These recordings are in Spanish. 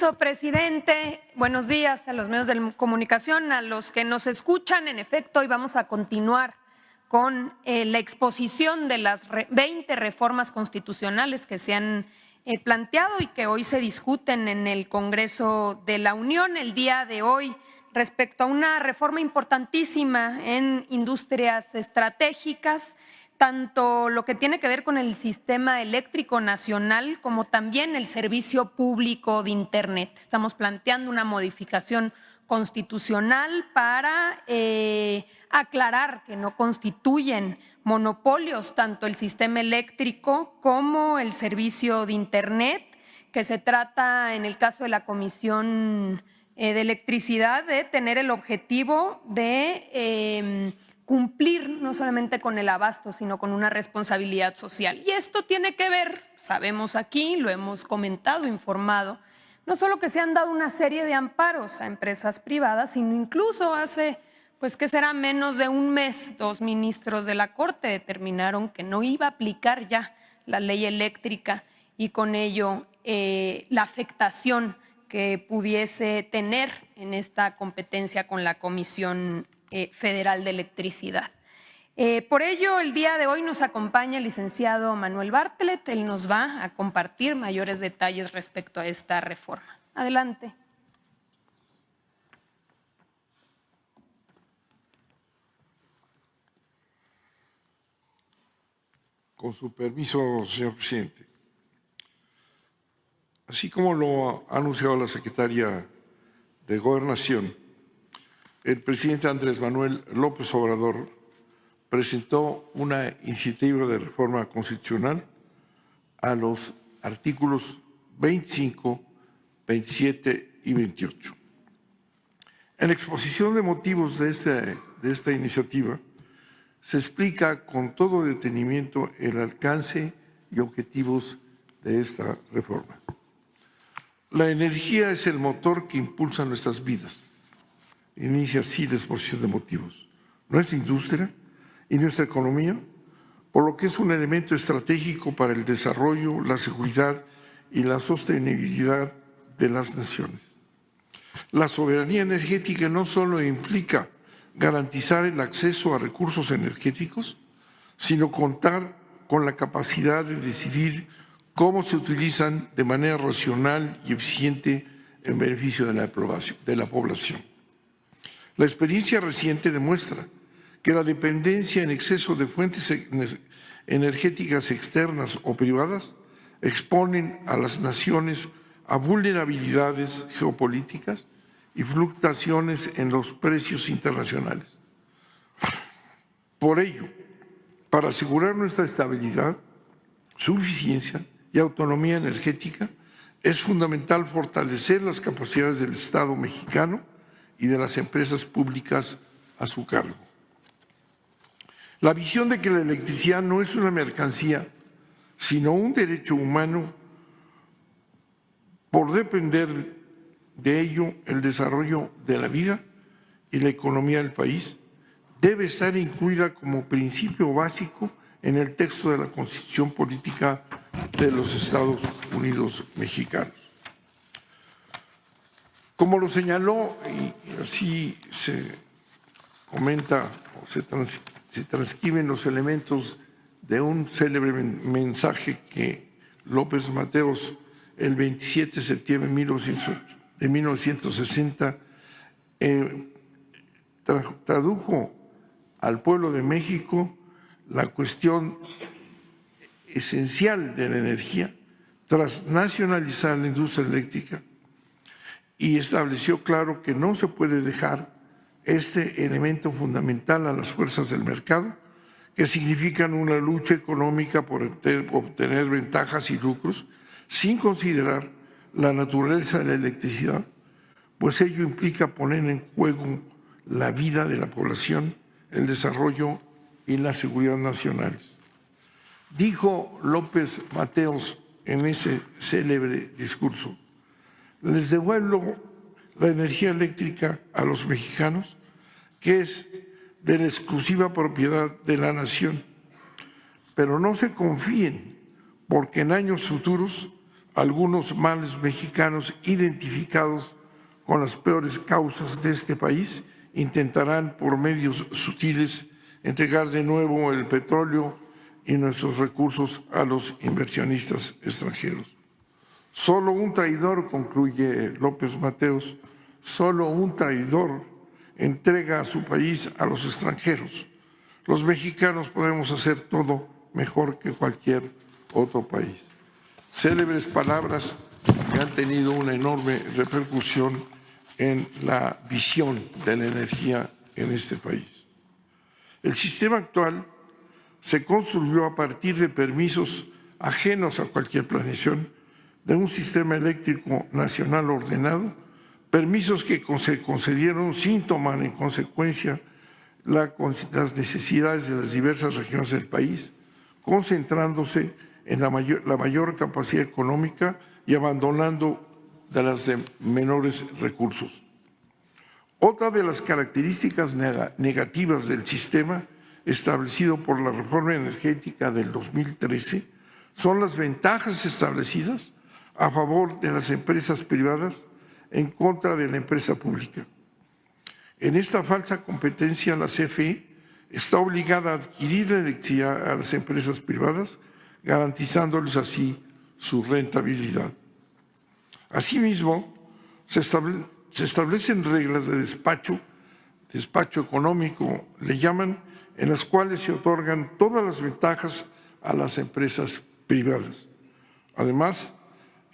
permiso, presidente. Buenos días a los medios de comunicación, a los que nos escuchan. En efecto, hoy vamos a continuar con la exposición de las 20 reformas constitucionales que se han planteado y que hoy se discuten en el Congreso de la Unión. El día de hoy, respecto a una reforma importantísima en industrias estratégicas, tanto lo que tiene que ver con el sistema eléctrico nacional como también el servicio público de Internet. Estamos planteando una modificación constitucional para aclarar que no constituyen monopolios tanto el sistema eléctrico como el servicio de Internet, que se trata, en el caso de la Comisión de Electricidad, de tener el objetivo de cumplir no solamente con el abasto, sino con una responsabilidad social. Y esto tiene que ver, sabemos aquí, lo hemos comentado, informado, no solo que se han dado una serie de amparos a empresas privadas, sino incluso hace, pues que será menos de un mes, 2 ministros de la Corte determinaron que no iba a aplicar ya la ley eléctrica y con ello la afectación que pudiese tener en esta competencia con la Comisión Federal de Electricidad. Por ello, el día de hoy nos acompaña el licenciado Manuel Bartlett. Él nos va a compartir mayores detalles respecto a esta reforma. Adelante. Con su permiso, señor presidente. Así como lo ha anunciado la secretaria de Gobernación, el presidente Andrés Manuel López Obrador presentó una iniciativa de reforma constitucional a los artículos 25, 27 y 28. En la exposición de motivos de esta iniciativa se explica con todo detenimiento el alcance y objetivos de esta reforma. La energía es el motor que impulsa nuestras vidas. Inicia así la exposición de motivos. Nuestra industria y nuestra economía, por lo que es un elemento estratégico para el desarrollo, la seguridad y la sostenibilidad de las naciones. La soberanía energética no solo implica garantizar el acceso a recursos energéticos, sino contar con la capacidad de decidir cómo se utilizan de manera racional y eficiente en beneficio de la población. La experiencia reciente demuestra que la dependencia en exceso de fuentes energéticas externas o privadas exponen a las naciones a vulnerabilidades geopolíticas y fluctuaciones en los precios internacionales. Por ello, para asegurar nuestra estabilidad, suficiencia y autonomía energética, es fundamental fortalecer las capacidades del Estado mexicano y de las empresas públicas a su cargo. La visión de que la electricidad no es una mercancía, sino un derecho humano, por depender de ello el desarrollo de la vida y la economía del país, debe estar incluida como principio básico en el texto de la Constitución Política de los Estados Unidos Mexicanos. Como lo señaló, y así se comenta o se transcriben los elementos de un célebre mensaje que López Mateos, el 27 de septiembre de 1960, tradujo al pueblo de México la cuestión esencial de la energía tras nacionalizar la industria eléctrica y estableció claro que no se puede dejar este elemento fundamental a las fuerzas del mercado, que significan una lucha económica por obtener ventajas y lucros, sin considerar la naturaleza de la electricidad, pues ello implica poner en juego la vida de la población, el desarrollo y la seguridad nacionales. Dijo López Mateos en ese célebre discurso: les devuelvo la energía eléctrica a los mexicanos, que es de la exclusiva propiedad de la nación, pero no se confíen, porque en años futuros algunos males mexicanos identificados con las peores causas de este país intentarán por medios sutiles entregar de nuevo el petróleo y nuestros recursos a los inversionistas extranjeros. Solo un traidor, concluye López Mateos, solo un traidor entrega a su país a los extranjeros. Los mexicanos podemos hacer todo mejor que cualquier otro país. Célebres palabras que han tenido una enorme repercusión en la visión de la energía en este país. El sistema actual se construyó a partir de permisos ajenos a cualquier planeación de un sistema eléctrico nacional ordenado, permisos que se concedieron sin tomar en consecuencia las necesidades de las diversas regiones del país, concentrándose en la mayor capacidad económica y abandonando de las de menores recursos. Otra de las características negativas del sistema establecido por la reforma energética del 2013 son las ventajas establecidas a favor de las empresas privadas en contra de la empresa pública. En esta falsa competencia, la CFE está obligada a adquirir la electricidad a las empresas privadas, garantizándoles así su rentabilidad. Asimismo, se establecen reglas de despacho económico, le llaman, en las cuales se otorgan todas las ventajas a las empresas privadas. Además,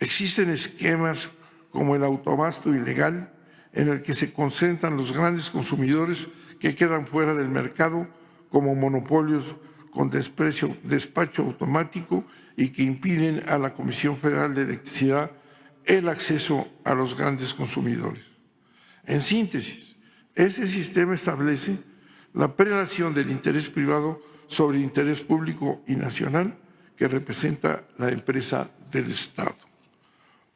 existen esquemas como el autoabasto ilegal, en el que se concentran los grandes consumidores que quedan fuera del mercado como monopolios con despacho automático y que impiden a la Comisión Federal de Electricidad el acceso a los grandes consumidores. En síntesis, ese sistema establece la prelación del interés privado sobre el interés público y nacional que representa la empresa del Estado.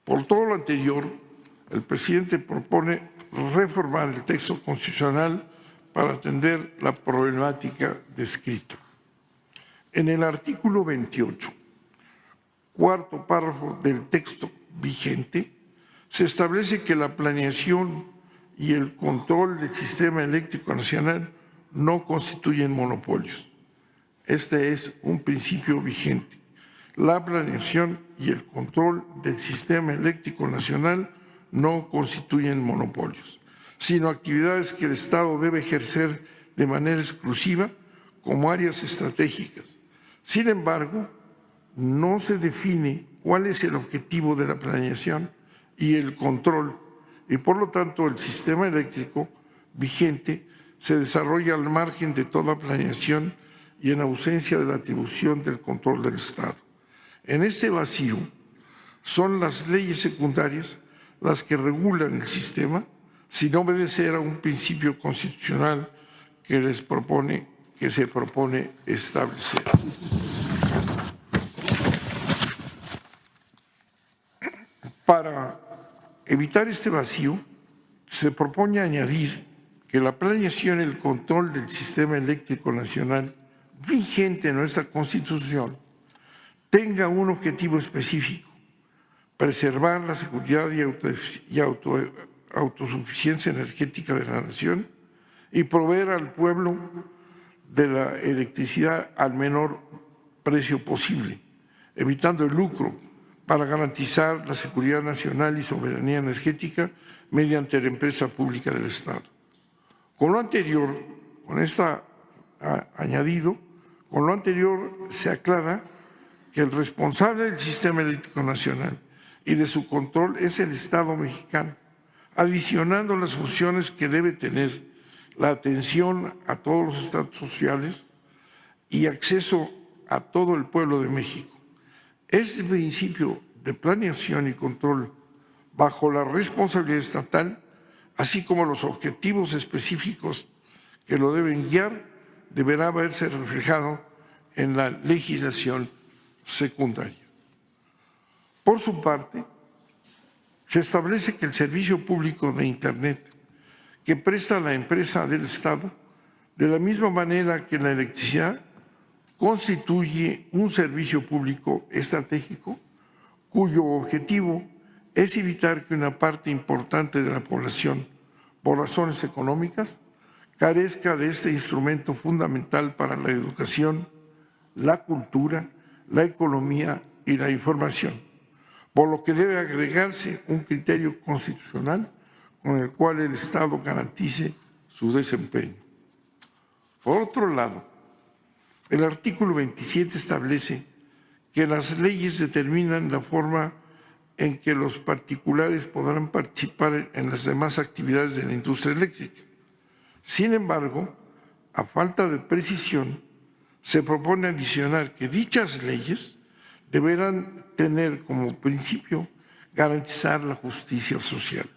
Por todo lo anterior, el presidente propone reformar el texto constitucional para atender la problemática descrita. En el artículo 28, cuarto párrafo del texto vigente, se establece que la planeación y el control del sistema eléctrico nacional no constituyen monopolios. Este es un principio vigente. La planeación y el control del sistema eléctrico nacional no constituyen monopolios, sino actividades que el Estado debe ejercer de manera exclusiva como áreas estratégicas. Sin embargo, no se define cuál es el objetivo de la planeación y el control, y por lo tanto el sistema eléctrico vigente se desarrolla al margen de toda planeación y en ausencia de la atribución del control del Estado. En este vacío son las leyes secundarias las que regulan el sistema sin obedecer a un principio constitucional que se propone establecer. Para evitar este vacío, se propone añadir que la planeación y el control del sistema eléctrico nacional vigente en nuestra Constitución tenga un objetivo específico: preservar la seguridad y autosuficiencia energética de la nación y proveer al pueblo de la electricidad al menor precio posible, evitando el lucro, para garantizar la seguridad nacional y soberanía energética mediante la empresa pública del Estado. Con lo anterior, con lo anterior se aclara que el responsable del sistema eléctrico nacional y de su control es el Estado mexicano, adicionando las funciones que debe tener la atención a todos los estratos sociales y acceso a todo el pueblo de México. Este principio de planeación y control bajo la responsabilidad estatal, así como los objetivos específicos que lo deben guiar, deberá verse reflejado en la legislación secundaria. Por su parte, se establece que el servicio público de Internet que presta la empresa del Estado, de la misma manera que la electricidad, constituye un servicio público estratégico cuyo objetivo es evitar que una parte importante de la población, por razones económicas, carezca de este instrumento fundamental para la educación, la cultura, la economía y la información, por lo que debe agregarse un criterio constitucional con el cual el Estado garantice su desempeño. Por otro lado, el artículo 27 establece que las leyes determinan la forma en que los particulares podrán participar en las demás actividades de la industria eléctrica. Sin embargo, a falta de precisión, se propone adicionar que dichas leyes deberán tener como principio garantizar la justicia social.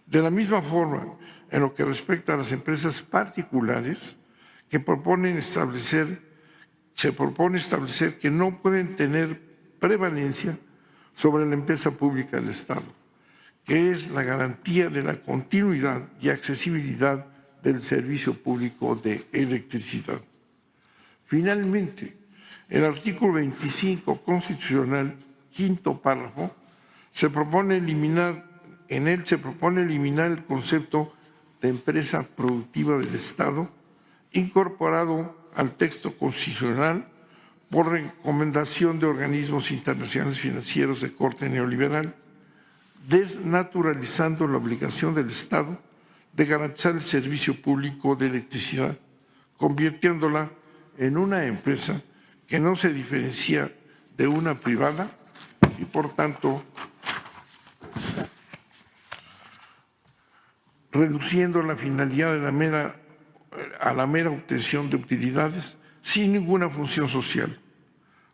De la misma forma, en lo que respecta a las empresas particulares que se propone establecer que no pueden tener prevalencia sobre la empresa pública del Estado, que es la garantía de la continuidad y accesibilidad del servicio público de electricidad. Finalmente, el artículo 25 constitucional, quinto párrafo, se propone eliminar el concepto de empresa productiva del Estado, incorporado al texto constitucional por recomendación de organismos internacionales financieros de corte neoliberal, desnaturalizando la obligación del Estado de garantizar el servicio público de electricidad, convirtiéndola en una empresa que no se diferencia de una privada y, por tanto, reduciendo la finalidad a la mera obtención de utilidades sin ninguna función social.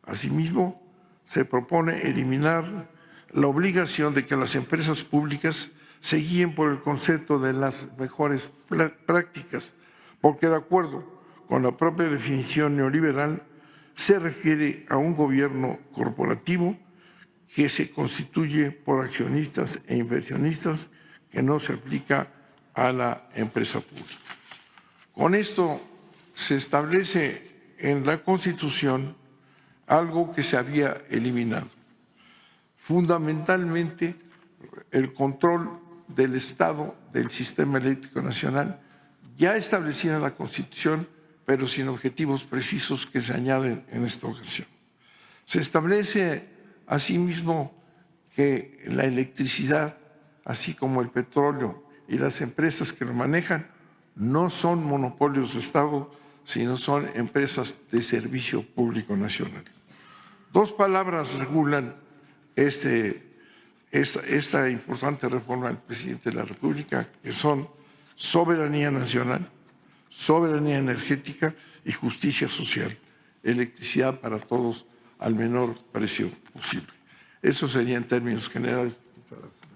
Asimismo, se propone eliminar la obligación de que las empresas públicas se guíen por el concepto de las mejores prácticas, porque de acuerdo con la propia definición neoliberal, se refiere a un gobierno corporativo que se constituye por accionistas e inversionistas, que no se aplica a la empresa pública. Con esto se establece en la Constitución algo que se había eliminado, fundamentalmente el control del Estado del sistema eléctrico nacional, ya establecido en la Constitución, pero sin objetivos precisos que se añaden en esta ocasión. Se establece asimismo que la electricidad, así como el petróleo y las empresas que lo manejan, no son monopolios de Estado, sino son empresas de servicio público nacional. Dos palabras regulan esta importante reforma del presidente de la República, que son soberanía nacional, soberanía energética y justicia social, electricidad para todos al menor precio posible. Eso sería en términos generales. Muchas gracias.